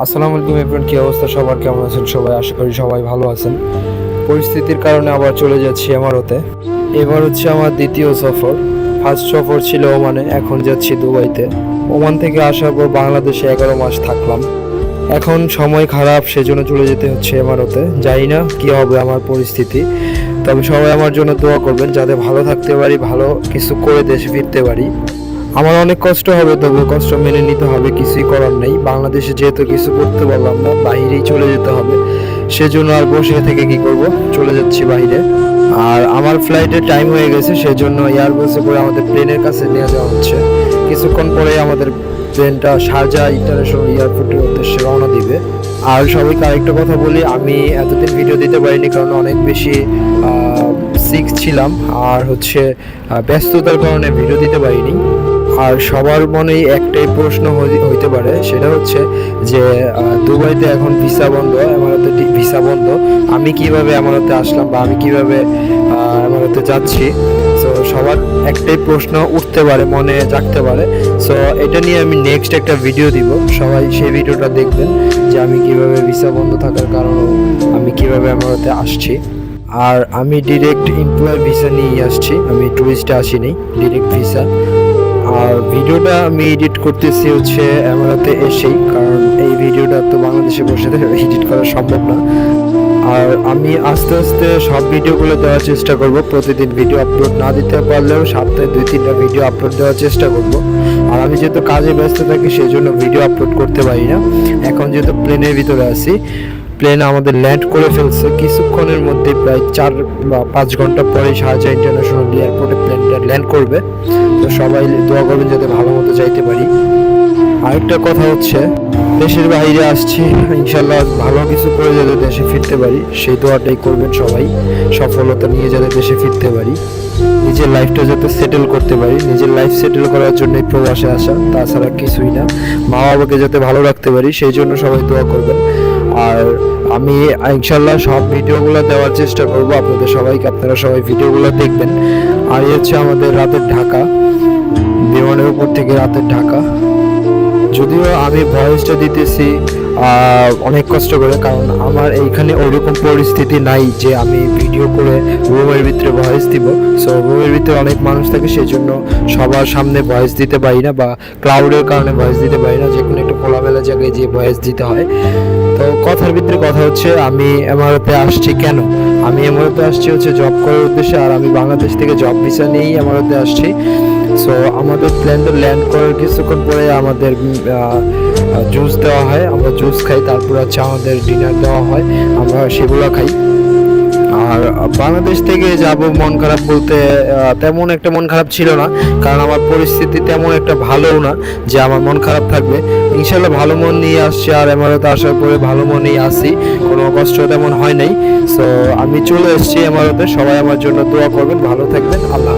আসসালামু আলাইকুম এভরিওয়ান, কি অবস্থা সবার, কেমন আছেন সবাই? আশা করি সবাই ভালো আছেন। পরিস্থিতির কারণে আবার চলে যাচ্ছি এমারতে। এবার হচ্ছে আমার দ্বিতীয় সফর। ফার্স্ট সফর ছিল ওমানে, এখন যাচ্ছি দুবাইতে। ওমান থেকে আসার পর বাংলাদেশে 11 মাস থাকলাম। এখন সময় খারাপ, সেজন্য চলে যেতে হচ্ছে এমারতে। জানি না কী হবে আমার পরিস্থিতি, তবে সবাই আমার জন্য দোয়া করবেন যাতে ভালো থাকতে পারি, ভালো কিছু করে দেশে ফিরতে পারি। আমার অনেক কষ্ট হবে, তবে কষ্ট মেনে নিতে হবে, কিছুই করার নেই। বাংলাদেশে যেহেতু কিছু করতে পারলাম না, বাইরেই চলে যেতে হবে। সেজন্য আর বসে থেকে কি করব, চলে যাচ্ছি বাইরে। আর আমার ফ্লাইটের টাইম হয়ে গেছে, সেজন্য এয়ারবাসে করে আমাদের প্লেনের কাছে নিয়ে যাওয়া হচ্ছে। কিছুক্ষণ পরে আমাদের প্লেনটা শারজাহ ইন্টারন্যাশনাল এয়ারপোর্টের উদ্দেশ্যে রওনা দিবে। আর সবাইকে আরেকটা কথা বলি, আমি এতদিন ভিডিও দিতে পারিনি কারণ অনেক বেশি সিক ছিলাম, আর হচ্ছে ব্যস্ততার কারণে ভিডিও দিতে পারিনি। আর সবার মনেই একটাই প্রশ্ন হইতে পারে, সেটা হচ্ছে যে দুবাইতে এখন ভিসা বন্ধ, এমারাতে ভিসা বন্ধ, আমি কিভাবে এমারাতে আসলাম বা আমি কিভাবে এমারাতে যাচ্ছি। সো সবার একটাই প্রশ্ন উঠতে পারে, মনে জাগতে পারে। সো এটা নিয়ে আমি নেক্সট একটা ভিডিও দিব, সবাই সেই ভিডিওটা দেখবেন যে আমি কিভাবে ভিসা বন্ধ থাকার কারণে আমি কিভাবে এমারাতে আসছি। আর আমি ডিরেক্ট এমপ্লয় ভিসা নিয়ে আসছি, আমি ট্যুরিস্টে আসিনি, ডিরেক্ট ভিসা। আর ভিডিওটা আমি এডিট করতেছি হচ্ছে এমারাতে এসেই, কারণ এই ভিডিওটা তো বাংলাদেশে বসে এডিট করা সম্ভব না। আর আমি আস্তে আস্তে সব ভিডিওগুলো দেওয়ার চেষ্টা করব, প্রতিদিন ভিডিও আপলোড না দিতে পারলেও সপ্তাহে 2-3টা ভিডিও আপলোড দেওয়ার চেষ্টা করব। আর আমি যেহেতু কাজে ব্যস্ত থাকি, সেই জন্য ভিডিও আপলোড করতে পারি না। এখন যেহেতু প্লেনের ভিতরে আছি, প্লেন আমাদের ল্যান্ড করে ফেলছে কিছুক্ষণের মধ্যে, প্রায় 4 বা 5 ঘন্টা পরে শারজাহ ইন্টারন্যাশনাল এয়ারপোর্টে প্লেনটা ল্যান্ড করবে। তো সবাই দোয়া করবেন যাতে ভালো মতো যাইতে পারি। আরেকটা কথা হচ্ছে, দেশের বাইরে আসছি, ইনশাল্লাহ ভালো কিছু করে যাতে দেশে ফিরতে পারি, সেই দোয়াটাই করবেন সবাই। সফলতা নিয়ে যাতে দেশে ফিরতে পারি, নিজের লাইফটা যাতে সেটেল করতে পারি। নিজের লাইফ সেটেল করার জন্যই প্রবাসে আসা, তাছাড়া কিছুই না। মা বাবাকে যাতে ভালো রাখতে পারি, সেই জন্য সবাই দোয়া করবেন। আর আমি ইনশাল্লাহ সব ভিডিওগুলো দেওয়ার চেষ্টা করব আপনাদের সবাইকে, আপনারা সবাই ভিডিওগুলো দেখবেন। আর এই হচ্ছে আমাদের রাতের ঢাকা, বিমানের উপর থেকে রাতের ঢাকা। যদিও আমি ভয়েসটা দিতেছি অনেক কষ্ট করে, কারণ আমার এইখানে ওইরকম পরিস্থিতি নাই যে আমি ভিডিও করে রুমের ভিতরে ভয়েস দিব। সো রুমের ভিতরে অনেক মানুষ থাকে, সেই জন্য সবার সামনে ভয়েস দিতে পারি না, বা ক্লাউডের কারণে ভয়েস দিতে পারি না, যে কোনো একটা খোলামেলা জায়গায় যে ভয়েস দিতে হয়। তো কথার ভিতরে কথা হচ্ছে, আমি এমারতে আসছি কেন? আমি এমারতে আসছি হচ্ছে জব করার উদ্দেশ্যে। আর আমি বাংলাদেশ থেকে জব ভিসা নিয়েই এমারতে আসছি। সো আমাদের প্ল্যানটা ল্যান্ড করার কিছুক্ষণ পরে আমাদের জুস দেওয়া হয়, আমরা জুস খাই, তারপর হচ্ছে আমাদের ডিনার দেওয়া হয়, আমরা সেগুলো খাই। আর বাংলাদেশ থেকে যাব মন খারাপ বলতে তেমন একটা মন খারাপ ছিল না, কারণ আমার পরিস্থিতি তেমন একটা ভালোও না যে আমার মন খারাপ থাকবে। ইনশাল্লাহ ভালো মন নিয়ে আসছি, আর এমারতে আসার পরে ভালো মনেই আসি, কোনো কষ্ট তেমন হয় নাই। সো আমি চলে এসেছি এমারতে, সবাই আমার জন্য দোয়া করবেন, ভালো থাকবেন, আল্লাহ।